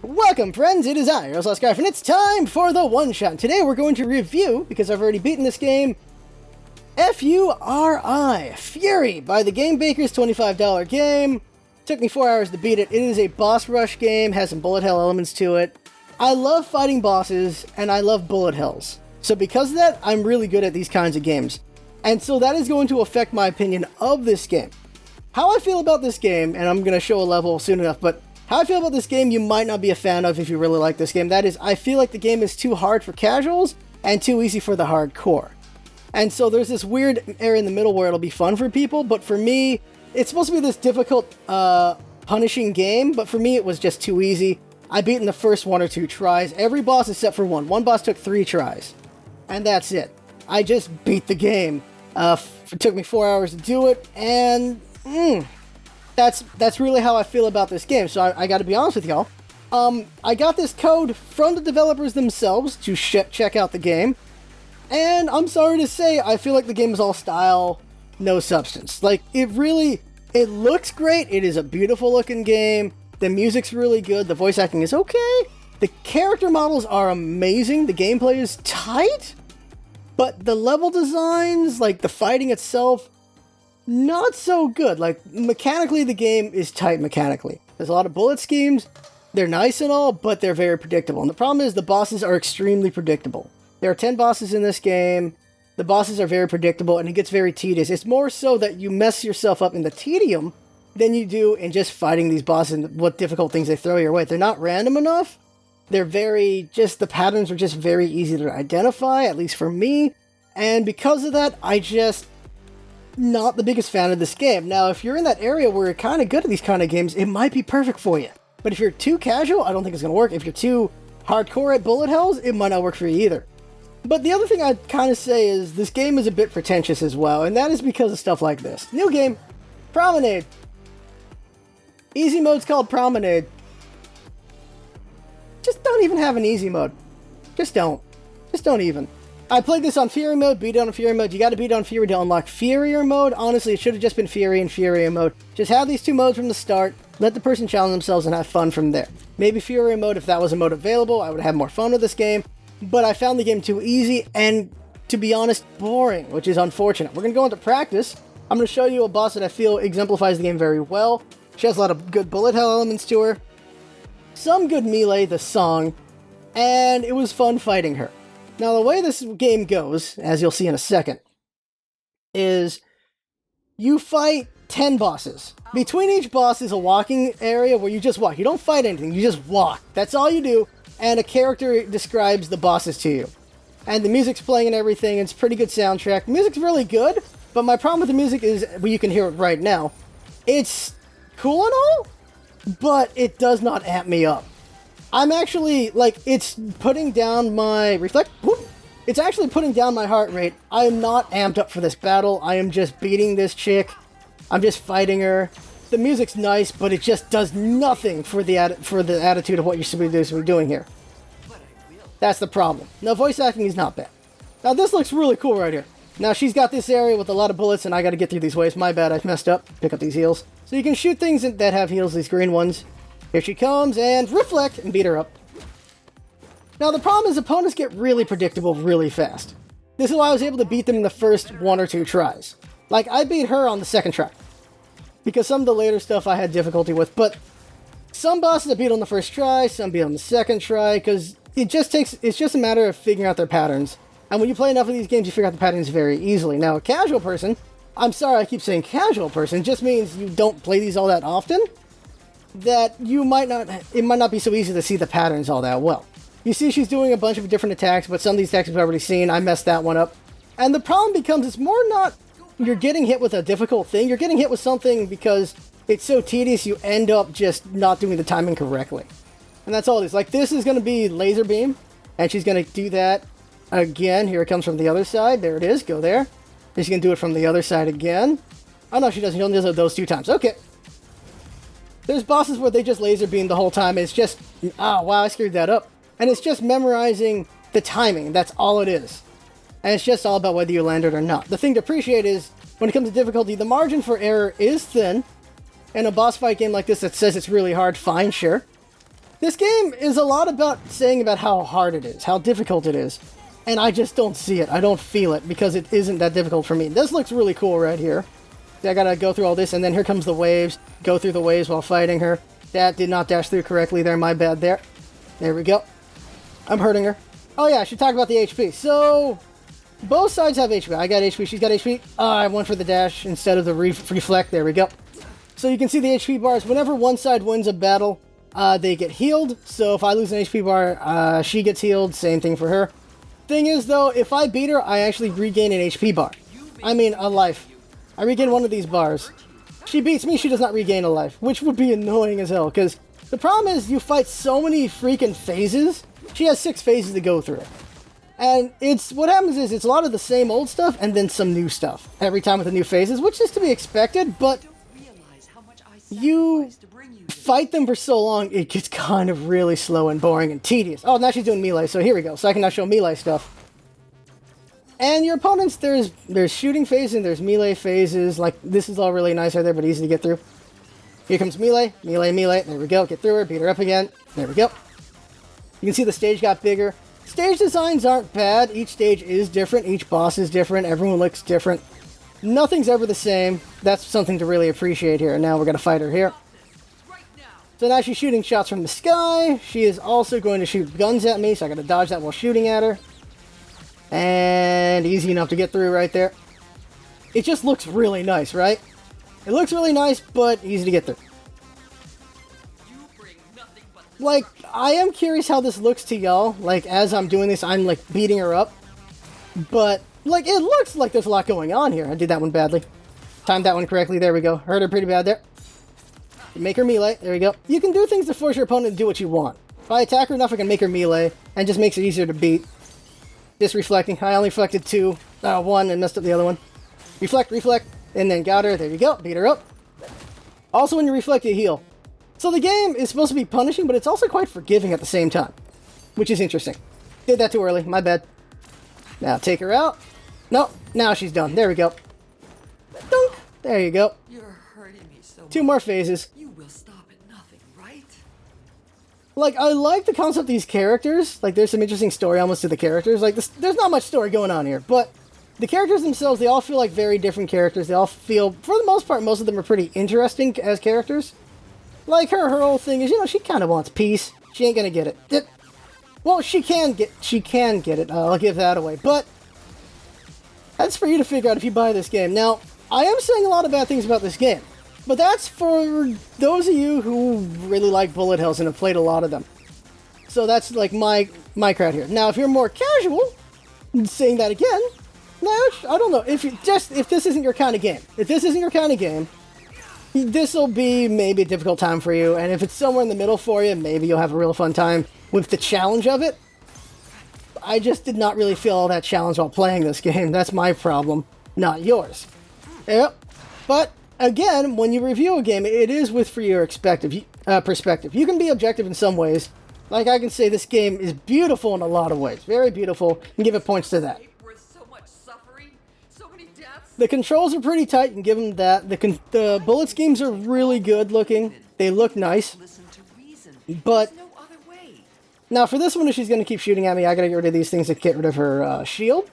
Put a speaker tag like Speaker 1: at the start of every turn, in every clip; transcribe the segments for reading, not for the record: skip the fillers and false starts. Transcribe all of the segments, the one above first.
Speaker 1: Welcome, friends, it is I, LostScarf, and it's time for the one-shot. Today we're going to review, because I've already beaten this game, Furi, Fury, by the Game Baker's $25 game. Took me 4 hours to beat it. It is a boss rush game, has some bullet hell elements to it. I love fighting bosses, and I love bullet hells. So because of that, I'm really good at these kinds of games. And so that is going to affect my opinion of this game. How I feel about this game, and I'm going to show a level soon enough, but how I feel about this game you might not be a fan of if you really like this game. That is, I feel like the game is too hard for casuals and too easy for the hardcore. And so there's this weird area in the middle where it'll be fun for people, but for me, it's supposed to be this difficult, punishing game, but for me it was just too easy. I beat in the first 1 or 2 tries. Every boss except for one. One boss took 3 tries. And that's it. I just beat the game. It took me 4 hours to do it, and that's really how I feel about this game. So I gotta be honest with y'all. I got this code from the developers themselves to check out the game. And I'm sorry to say, I feel like the game is all style, no substance. Like, it looks great. It is a beautiful looking game. The music's really good. The voice acting is okay. The character models are amazing. The gameplay is tight. But the level designs, like the fighting itself, not so good. Like, mechanically, the game is tight mechanically. There's a lot of bullet schemes. They're nice and all, but they're very predictable. And the problem is the bosses are extremely predictable. There are 10 bosses in this game. The bosses are very predictable, and it gets very tedious. It's more so that you mess yourself up in the tedium than you do in just fighting these bosses and what difficult things they throw your way. They're not random enough. The patterns are just very easy to identify, at least for me. And because of that, not the biggest fan of this game. Now, if you're in that area where you're kind of good at these kind of games, it might be perfect for you. But if you're too casual, I don't think it's going to work. If you're too hardcore at bullet hells, it might not work for you either. But the other thing I'd kind of say is this game is a bit pretentious as well, and that is because of stuff like this. New game, Promenade. Easy mode's called Promenade. Just don't even have an easy mode. Just don't even. I played this on Fury mode, beat it on Fury mode. You gotta beat it on Fury to unlock Furier mode. Honestly, it should have just been Fury and Furier mode. Just have these 2 modes from the start, let the person challenge themselves and have fun from there. Maybe Furier mode, if that was a mode available, I would have more fun with this game. But I found the game too easy and, to be honest, boring, which is unfortunate. We're gonna go into practice. I'm gonna show you a boss that I feel exemplifies the game very well. She has a lot of good bullet hell elements to her. Some good melee, the song, and it was fun fighting her. Now, the way this game goes, as you'll see in a second, is you fight 10 bosses. Between each boss is a walking area where you just walk. You don't fight anything, you just walk. That's all you do, and a character describes the bosses to you. And the music's playing and everything, it's pretty good soundtrack. The music's really good, but my problem with the music is, well, you can hear it right now. It's cool and all, but it does not amp me up. I'm actually, it's putting down my reflect. Whoop, it's actually putting down my heart rate. I am not amped up for this battle. I am just beating this chick. I'm just fighting her. The music's nice, but it just does nothing for the attitude of what you're supposed to be doing here. That's the problem. Now, voice acting is not bad. Now, this looks really cool right here. Now, she's got this area with a lot of bullets, and I gotta get through these waves. My bad, I messed up. Pick up these heals. So you can shoot things that have heals, these green ones. Here she comes, and reflect, and beat her up. Now, the problem is opponents get really predictable really fast. This is why I was able to beat them in the first 1 or 2 tries. Like, I beat her on the 2nd try. Because some of the later stuff I had difficulty with, but some bosses I beat on the 1st try, some beat on the 2nd try, because it's just a matter of figuring out their patterns. And when you play enough of these games, you figure out the patterns very easily. Now, a casual person, I'm sorry I keep saying casual person, just means you don't play these all that often, that it might not be so easy to see the patterns all that well. You see she's doing a bunch of different attacks, but some of these attacks we've already seen. I messed that one up. And the problem becomes, it's more not you're getting hit with a difficult thing, you're getting hit with something because it's so tedious you end up just not doing the timing correctly. And that's all it is. Like, this is going to be laser beam, and she's going to do that again. Here it comes from the other side. There it is. Go there. She's going to do it from the other side again. Oh, no, she doesn't. She only does those 2 times. Okay. There's bosses where they just laser beam the whole time. It's just, oh, wow, I screwed that up. And it's just memorizing the timing. That's all it is. And it's just all about whether you land it or not. The thing to appreciate is, when it comes to difficulty, the margin for error is thin. In a boss fight game like this that says it's really hard, fine, sure. This game is a lot about saying about how hard it is, how difficult it is. And I just don't see it. I don't feel it because it isn't that difficult for me. This looks really cool right here. I gotta go through all this, and then here comes the waves. Go through the waves while fighting her. That did not dash through correctly there, my bad there. There we go. I'm hurting her. Oh yeah, I should talk about the HP. So, both sides have HP. I got HP, she's got HP. I went for the dash instead of the reflect. There we go. So you can see the HP bars. Whenever one side wins a battle, they get healed. So if I lose an HP bar, she gets healed. Same thing for her. Thing is, though, if I beat her, I actually regain an HP bar. I mean, a life. I regain one of these bars. She beats me, she does not regain a life, which would be annoying as hell, because the problem is you fight so many freaking phases. She has 6 phases to go through. And what happens is it's a lot of the same old stuff and then some new stuff every time with the new phases, which is to be expected, but you fight them for so long, it gets kind of really slow and boring and tedious. Oh, now she's doing melee, so here we go. So I can now show melee stuff. And your opponents, there's shooting phases and there's melee phases. Like, this is all really nice right there, but easy to get through. Here comes melee, melee, melee. There we go. Get through her, beat her up again. There we go. You can see the stage got bigger. Stage designs aren't bad. Each stage is different. Each boss is different. Everyone looks different. Nothing's ever the same. That's something to really appreciate here. Now we're going to fight her here. So now she's shooting shots from the sky. She is also going to shoot guns at me, so I got to dodge that while shooting at her. And easy enough to get through right there. It just looks really nice, right? It looks really nice, but easy to get through. Like, I am curious how this looks to y'all. Like, as I'm doing this, I'm, like, beating her up. But, like, it looks like there's a lot going on here. I did that one badly. Timed that one correctly. There we go. Hurt her pretty bad there. Make her melee. There we go. You can do things to force your opponent to do what you want. If I attack her enough, I can make her melee. And just makes it easier to beat. Just reflecting. I only reflected 2. 1 and messed up the other one. Reflect, reflect. And then got her. There you go. Beat her up. Also, when you reflect, you heal. So the game is supposed to be punishing, but it's also quite forgiving at the same time. Which is interesting. Did that too early. My bad. Now take her out. No. Now she's done. There we go. Dunk. There you go.
Speaker 2: You're hurting me so much.
Speaker 1: 2 more phases.
Speaker 2: You will stop at nothing, right?
Speaker 1: Like, I like the concept of these characters. Like, there's some interesting story almost to the characters. Like, there's not much story going on here. But the characters themselves, they all feel like very different characters. They all feel, for the most part, most of them are pretty interesting as characters. Like her whole thing is, you know, she kind of wants peace. She ain't gonna get it. Well, she can get it. I'll give that away. But that's for you to figure out if you buy this game. Now, I am saying a lot of bad things about this game. But that's for those of you who really like bullet hells and have played a lot of them. So that's like my crowd here. Now, if you're more casual, saying that again, no, I don't know. If this isn't your kind of game. If this isn't your kind of game, this will be maybe a difficult time for you. And if it's somewhere in the middle for you, maybe you'll have a real fun time with the challenge of it. I just did not really feel all that challenge while playing this game. That's my problem, not yours. Yep. But again, when you review a game, it is for your perspective. You can be objective in some ways. Like I can say this game is beautiful in a lot of ways. Very beautiful, and give it points to that. The controls are pretty tight, you can give them that. The bullet schemes are really good looking. They look nice. But now for this one, if she's going to keep shooting at me, I got to get rid of these things to get rid of her shield.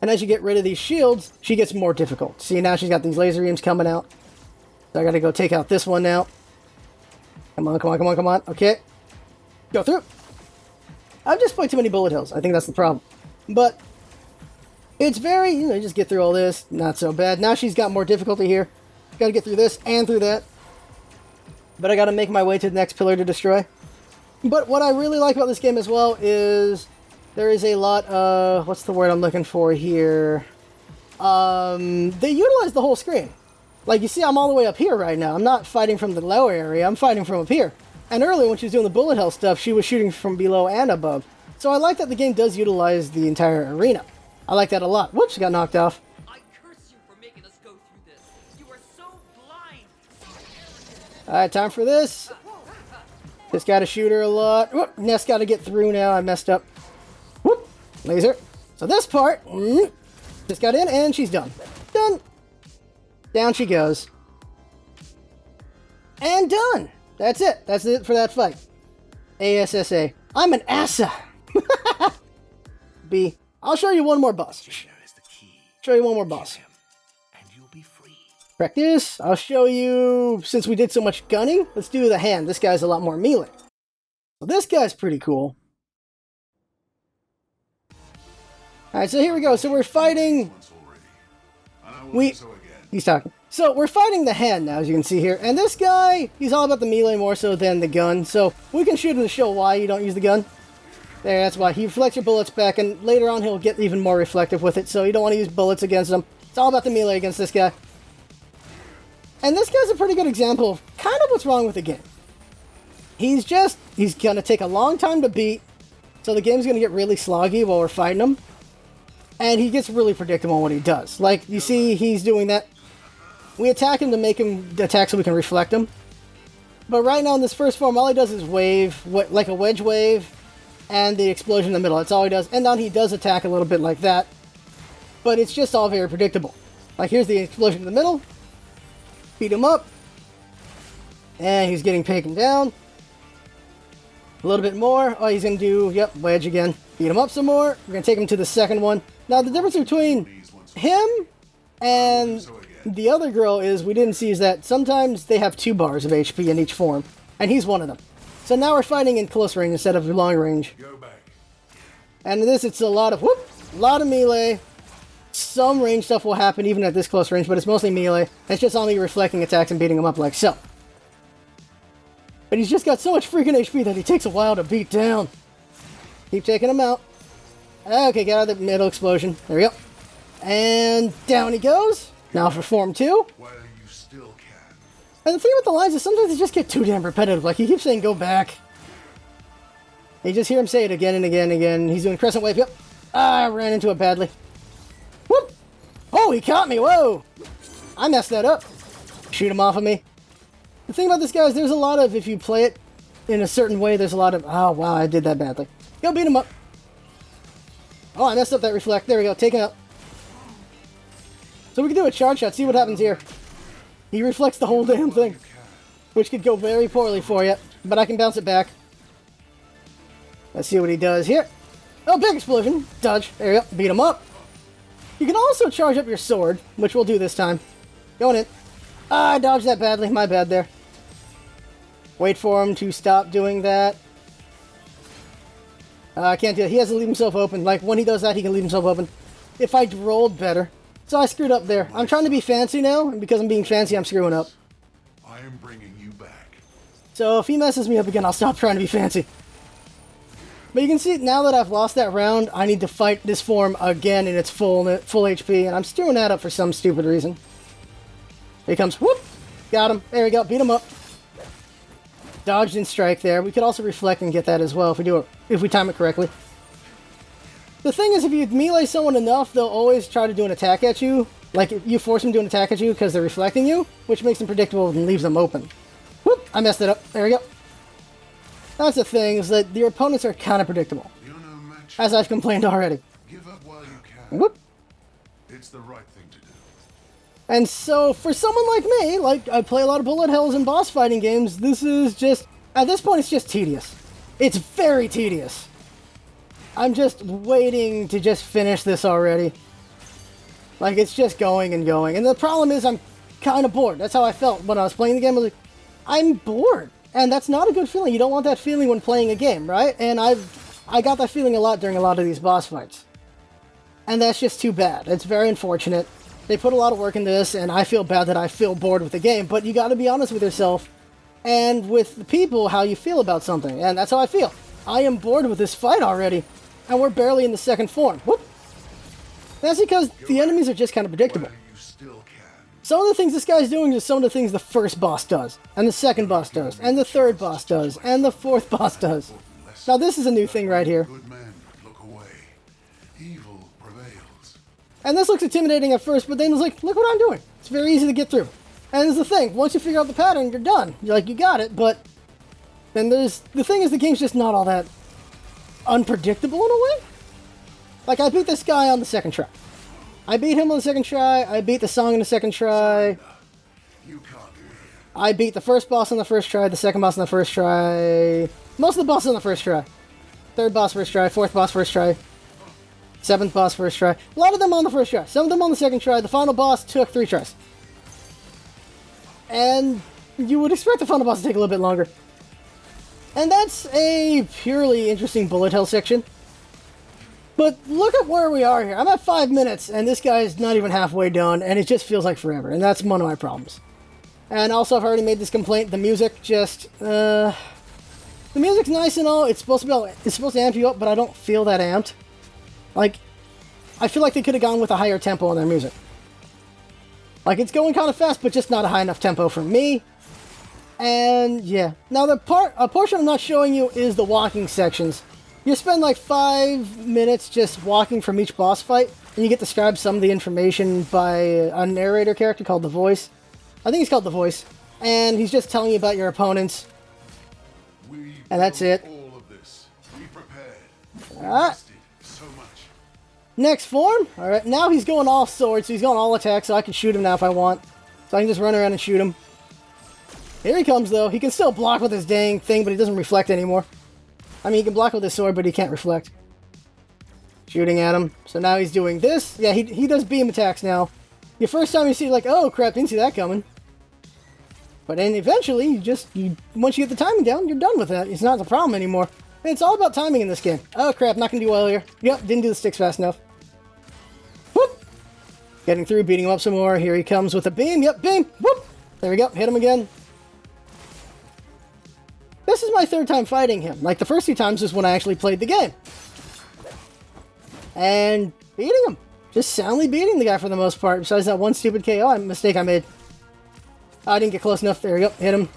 Speaker 1: And as you get rid of these shields, she gets more difficult. See, now she's got these laser beams coming out. So I got to go take out this one now. Come on, come on, come on, come on. Okay. Go through. I've just played too many bullet hells. I think that's the problem. But it's very, you just get through all this. Not so bad. Now she's got more difficulty here. Got to get through this and through that. But I got to make my way to the next pillar to destroy. But what I really like about this game as well is there is a lot of, what's the word I'm looking for here? They utilize the whole screen. Like you see, I'm all the way up here right now. I'm not fighting from the lower area. I'm fighting from up here. And earlier when she was doing the bullet hell stuff, she was shooting from below and above. So I like that the game does utilize the entire arena. I like that a lot. Whoops, got knocked off.
Speaker 2: I curse you for making us go through this. You are so blind.
Speaker 1: Alright, time for this. Just gotta shoot her a lot. Whoop, Ness gotta get through now. I messed up. Whoop, laser. So this part, just got in and she's done. Done. Down she goes. And done. That's it. That's it for that fight. ASSA. I'm an ASSA. B. I'll show you one more boss. Show you one more boss. Practice. I'll show you, since we did so much gunning, let's do the hand. This guy's a lot more melee. So this guy's pretty cool. Alright, so here we go. So we're fighting... He's talking. So we're fighting the hand now, as you can see here. And this guy, he's all about the melee more so than the gun. So we can shoot him to show why you don't use the gun. There, that's why. He reflects your bullets back, and later on he'll get even more reflective with it. So you don't want to use bullets against him. It's all about the melee against this guy. And this guy's a pretty good example of kind of what's wrong with the game. He's going to take a long time to beat. So the game's going to get really sloggy while we're fighting him. And he gets really predictable on what he does. Like, you see he's doing that. We attack him to make him attack so we can reflect him. But right now in this first form, all he does is wave, like a wedge wave, and the explosion in the middle. That's all he does. And then he does attack a little bit like that. But it's just all very predictable. Like, here's the explosion in the middle. Beat him up. And he's getting taken down. A little bit more. Oh, he's going to do, yep, wedge again. Beat him up some more. We're going to take him to the second one. Now, the difference between him and the other girl is, we didn't see, is that sometimes they have 2 bars of HP in each form. And he's one of them. So now we're fighting in close range instead of long range. And in this, it's a lot of, melee. Some range stuff will happen even at this close range, but it's mostly melee. It's just only reflecting attacks and beating him up like so. But he's just got so much freaking HP that he takes a while to beat down. Keep taking him out. Okay, get out of the middle explosion. There we go. And down he goes. Now for form 2.
Speaker 3: While you still can.
Speaker 1: And the thing with the lines is sometimes they just get too damn repetitive. Like, he keeps saying, go back. You just hear him say it again and again and again. He's doing crescent wave. Yep. Ah, I ran into it badly. Whoop. Oh, he caught me. Whoa. I messed that up. Shoot him off of me. The thing about this guy is there's a lot of, if you play it in a certain way, there's a lot of, oh, wow, I did that badly. Go beat him up. Oh, I messed up that reflect. There we go. Take him out. So we can do a charge shot. See what happens here. He reflects the whole damn thing. Which could go very poorly for you. But I can bounce it back. Let's see what he does here. Oh, big explosion. Dodge. There we go. Beat him up. You can also charge up your sword, which we'll do this time. Going in. Ah, I dodged that badly. My bad there. Wait for him to stop doing that. I can't do it. He has to leave himself open. Like, when he does that, he can leave himself open. If I rolled better. So I screwed up there. I'm trying to be fancy now, and because I'm being fancy, I'm screwing up.
Speaker 3: I am bringing you back.
Speaker 1: So if he messes me up again, I'll stop trying to be fancy. But you can see, now that I've lost that round, I need to fight this form again in its full HP, and I'm screwing that up for some stupid reason. Here he comes. Whoop! Got him. There we go. Beat him up. Dodged and strike there. We could also reflect and get that as well if we time it correctly. The thing is, if you melee someone enough, they'll always try to do an attack at you. Like, you force them to do an attack at you because they're reflecting you, which makes them predictable and leaves them open. Whoop! I messed it up. There we go. That's the thing, is that your opponents are kind of predictable. As I've complained already.
Speaker 3: Give up while you can.
Speaker 1: Whoop!
Speaker 3: It's the right thing to do.
Speaker 1: And so, for someone like me, like, I play a lot of bullet hells and boss fighting games, this is just, at this point, it's just tedious. It's very tedious. I'm just waiting to just finish this already. Like, it's just going and going. And the problem is, I'm kind of bored. That's how I felt when I was playing the game. I was like, I'm bored. And that's not a good feeling. You don't want that feeling when playing a game, right? And I got that feeling a lot during a lot of these boss fights. And that's just too bad. It's very unfortunate. They put a lot of work into this, and I feel bad that I feel bored with the game. But you got to be honest with yourself and with the people how you feel about something. And that's how I feel. I am bored with this fight already. And we're barely in the second form. Whoop! That's because the enemies are just kind of predictable. Some of the things this guy's doing is some of the things the first boss does, and the second boss does, and the third boss does, and the fourth boss does. Now this is a new thing right here.
Speaker 3: Good men look away. Evil prevails.
Speaker 1: And this looks intimidating at first, but then it's like, look what I'm doing. It's very easy to get through. And it's the thing, once you figure out the pattern, you're done. You're like, you got it, but then the thing is the game's just not all that unpredictable in a way. Like, I beat this guy on the second try. I beat him on the second try. I beat the song on the second try.
Speaker 3: You can't win.
Speaker 1: I beat the first boss on the first try, the second boss on the first try. Most of the bosses on the first try. Third boss first try, fourth boss first try, seventh boss first try. A lot of them on the first try. Some of them on the second try. The final boss took 3 tries. And you would expect the final boss to take a little bit longer. And that's a purely interesting bullet hell section. But look at where we are here. I'm at 5 minutes, and this guy's not even halfway done, and it just feels like forever. And that's one of my problems. And also, I've already made this complaint. The music just, the music's nice and all. It's supposed to amp you up, but I don't feel that amped. Like, I feel like they could have gone with a higher tempo on their music. Like, it's going kind of fast, but just not a high enough tempo for me. And, yeah. Now, a portion I'm not showing you is the walking sections. You spend like 5 minutes just walking from each boss fight, and you get described some of the information by a narrator character called The Voice. I think he's called The Voice. And he's just telling you about your opponents. And that's it.
Speaker 3: All of this. We prepared.
Speaker 1: Alright.
Speaker 3: So much.
Speaker 1: Next form. Alright, now he's going all swords, so he's going all attacks, so I can shoot him now if I want. So I can just run around and shoot him. Here he comes, though. He can still block with his dang thing, but he doesn't reflect anymore. I mean, he can block with his sword, but he can't reflect. Shooting at him. So now he's doing this. Yeah, he does beam attacks now. The first time you see, like, oh crap, didn't see that coming. But then eventually, once you get the timing down, you're done with that. It's not the problem anymore. And it's all about timing in this game. Oh crap, not gonna do well here. Yep, didn't do the sticks fast enough. Whoop! Getting through, beating him up some more. Here he comes with a beam. Yep, beam. Whoop! There we go, hit him again. This is my 3rd time fighting him. Like, the first 2 times is when I actually played the game. And beating him. Just soundly beating the guy for the most part, besides that one stupid KO mistake I made. I didn't get close enough. There we go. Hit him.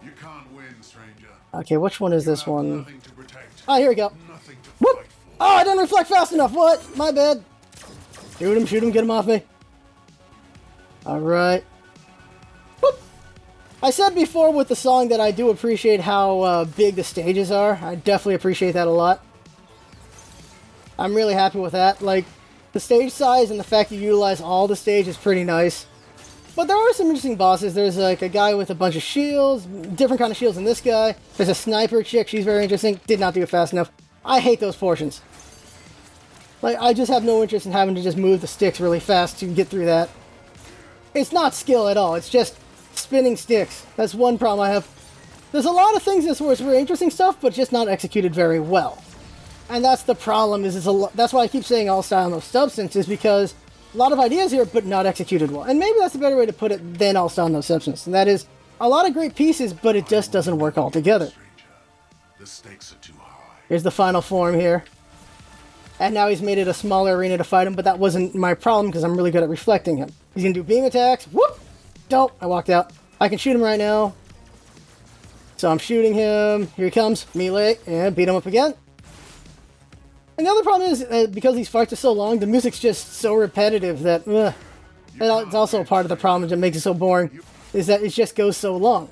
Speaker 3: You can't win, stranger.
Speaker 1: Okay, which one is
Speaker 3: You
Speaker 1: this
Speaker 3: have
Speaker 1: one?
Speaker 3: nothing to protect,
Speaker 1: Oh, here we go.
Speaker 3: nothing to
Speaker 1: Whoop!
Speaker 3: fight for.
Speaker 1: Oh, I didn't reflect fast enough. What? My bad. Shoot him, get him off me. Alright. Whoop! I said before with the song that I do appreciate how big the stages are. I definitely appreciate that a lot. I'm really happy with that. Like, the stage size and the fact you utilize all the stage is pretty nice. But there are some interesting bosses. There's like a guy with a bunch of shields, different kind of shields than this guy. There's a sniper chick, she's very interesting. Did not do it fast enough. I hate those portions. Like, I just have no interest in having to just move the sticks really fast to get through that. It's not skill at all, it's just spinning sticks. That's one problem I have. There's a lot of things in this where it's very interesting stuff, but just not executed very well. And that's the problem, that's why I keep saying all style, no substance, is because a lot of ideas here, but not executed well. And maybe that's a better way to put it than all style, no substance. And that is, a lot of great pieces, but it just doesn't work all together.
Speaker 3: The stakes are too high.
Speaker 1: Here's the final form here. And now he's made it a smaller arena to fight him, but that wasn't my problem because I'm really good at reflecting him. He's going to do beam attacks. Whoop! Dope! I walked out. I can shoot him right now. So I'm shooting him. Here he comes. Melee. And beat him up again. And the other problem is, because these fights are so long, the music's just so repetitive that, and it's also a part of the problem that makes it so boring, is that it just goes so long.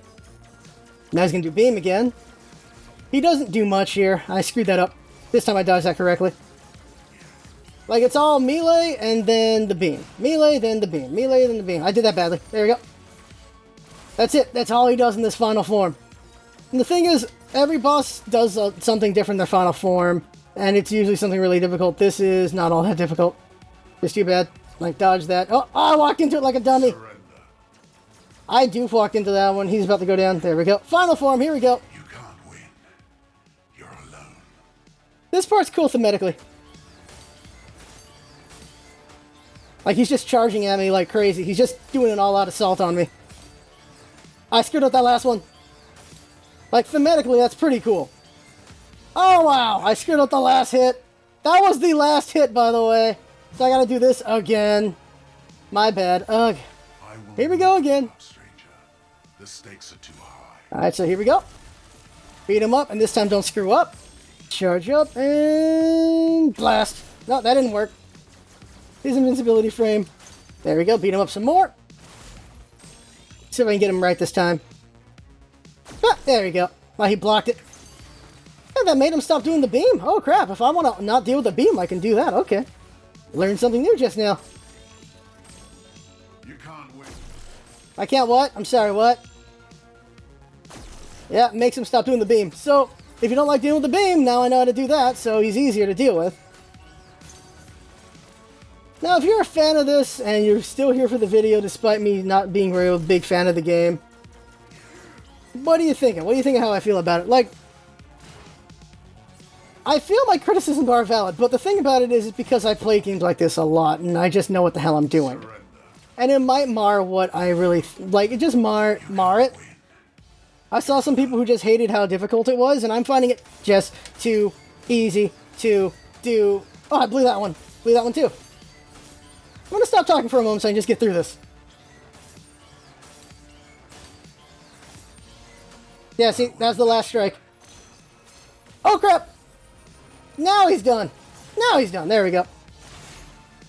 Speaker 1: Now he's going to do beam again. He doesn't do much here. I screwed that up. This time I dodged that correctly. Like, it's all melee and then the beam. Melee, then the beam. Melee, then the beam. I did that badly. There we go. That's it. That's all he does in this final form. And the thing is, every boss does something different in their final form. And it's usually something really difficult. This is not all that difficult. Just too bad. Like, dodge that. Oh, I walked into it like a dummy.
Speaker 3: Surrender.
Speaker 1: I do walk into that one. He's about to go down. There we go. Final form. Here we go.
Speaker 3: You can't win. You're alone.
Speaker 1: This part's cool thematically. Like, he's just charging at me like crazy. He's just doing an all-out assault on me. I screwed up that last one. Like, thematically, that's pretty cool. Oh, wow. I screwed up the last hit. That was the last hit, by the way. So I gotta do this again. My bad. Ugh. Here we go again.
Speaker 3: Stranger. The stakes are too high.
Speaker 1: Alright, so here we go. Beat him up, and this time don't screw up. Charge up, and blast. No, that didn't work. His invincibility frame. There we go, beat him up some more. See if I can get him right this time. Ah, there we go. Well, he blocked it. And that made him stop doing the beam. Oh crap, if I want to not deal with the beam, I can do that. Okay. Learned something new just now.
Speaker 3: You can't win.
Speaker 1: I can't what? I'm sorry, what? Yeah, makes him stop doing the beam. So, if you don't like dealing with the beam, now I know how to do that, so he's easier to deal with. Now, if you're a fan of this, and you're still here for the video, despite me not being a real big fan of the game, what are you thinking? What do you think of how I feel about it? Like, I feel my criticisms are valid, but the thing about it is because I play games like this a lot, and I just know what the hell I'm doing. And it might mar what I really... like, it just mar it. I saw some people who just hated how difficult it was, and I'm finding it just too easy to do. Oh, I blew that one. Blew that one too. I'm gonna stop talking for a moment so I can just get through this. Yeah, see, that's the last strike. Oh, crap! Now he's done. Now he's done. There we go.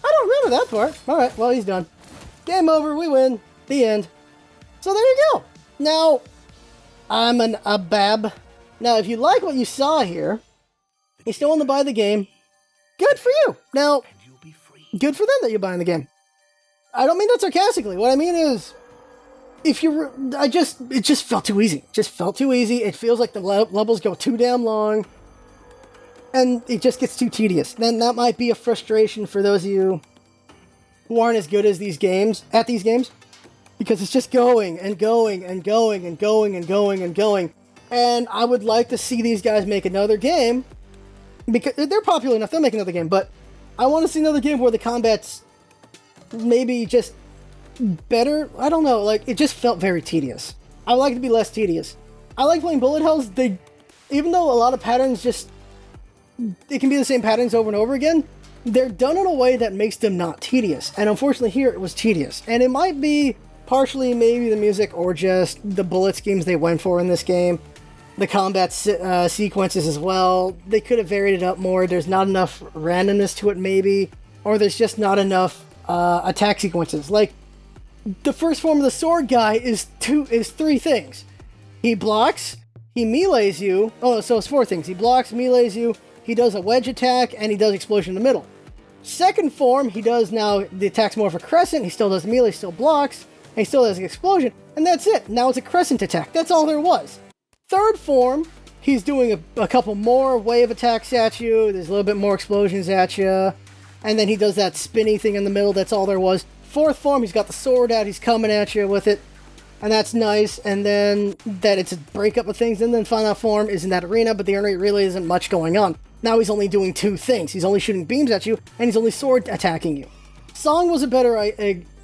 Speaker 1: I don't remember that part. Alright, well, he's done. Game over. We win. The end. So there you go. Now... I'm an Abab. Now, if you like what you saw here, you still want to buy the game, good for you. Now, good for them that you're buying the game. I don't mean that sarcastically. What I mean is, if you, it just felt too easy. It just felt too easy. It feels like the levels go too damn long, and it just gets too tedious. Then that might be a frustration for those of you who aren't as good as these games, because it's just going and going and going and going and going and going. And I would like to see these guys make another game, because they're popular enough, they'll make another game, but I want to see another game where the combat's maybe just better. I don't know, like, it just felt very tedious. I would like it to be less tedious. I like playing bullet hells. Even though a lot of patterns it can be the same patterns over and over again, they're done in a way that makes them not tedious. And unfortunately here it was tedious. And it might be partially maybe the music or just the bullet schemes they went for in this game. The combat sequences as well. They could have varied it up more. There's not enough randomness to it maybe. Or there's just not enough attack sequences. Like, the first form of the sword guy is three things. He blocks, he melees you. Oh, so it's four things. He blocks, melees you, he does a wedge attack, and he does explosion in the middle. Second form, he does now, the attack's more of a crescent. He still does melee, still blocks. And he still has an explosion, and that's it. Now it's a crescent attack. That's all there was. Third form, he's doing a couple more wave attacks at you. There's a little bit more explosions at you. And then he does that spinny thing in the middle. That's all there was. Fourth form, he's got the sword out. He's coming at you with it. And that's nice. And then that it's a breakup of things. And then final form is in that arena, but the arena really isn't much going on. Now he's only doing two things. He's only shooting beams at you, and he's only sword attacking you. Song was a better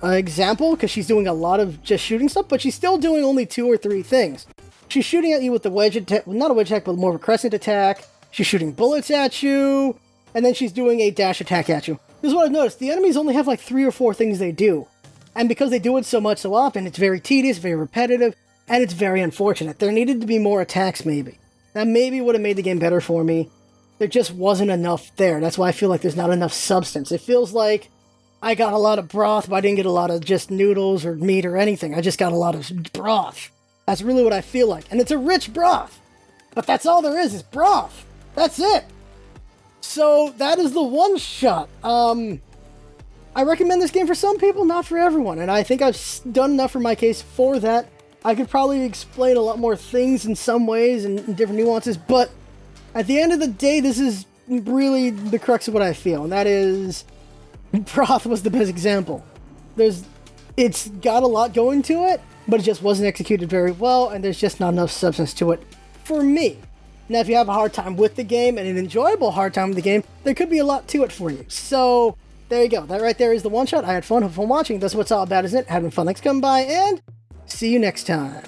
Speaker 1: example, because she's doing a lot of just shooting stuff, but she's still doing only two or three things. She's shooting at you with the wedge attack, well, not a wedge attack, but more of a crescent attack. She's shooting bullets at you, and then she's doing a dash attack at you. This is what I've noticed. The enemies only have like 3 or 4 things they do. And because they do it so much so often, it's very tedious, very repetitive, and it's very unfortunate. There needed to be more attacks, maybe. That maybe would have made the game better for me. There just wasn't enough there. That's why I feel like there's not enough substance. It feels like I got a lot of broth, but I didn't get a lot of just noodles or meat or anything. I just got a lot of broth. That's really what I feel like. And it's a rich broth. But that's all there is broth. That's it. So that is the one shot. I recommend this game for some people, not for everyone. And I think I've done enough for my case for that. I could probably explain a lot more things in some ways and different nuances. But at the end of the day, this is really the crux of what I feel. And that is... broth was the best example. It's got a lot going to it, but it just wasn't executed very well, and there's just not enough substance to it for me. Now, if you have a hard time with the game, and an enjoyable hard time with the game, there could be a lot to it for you. So, there you go. That right there is the one shot. I had fun watching. That's what it's all about, isn't it? Having fun. Thanks for coming by, and see you next time.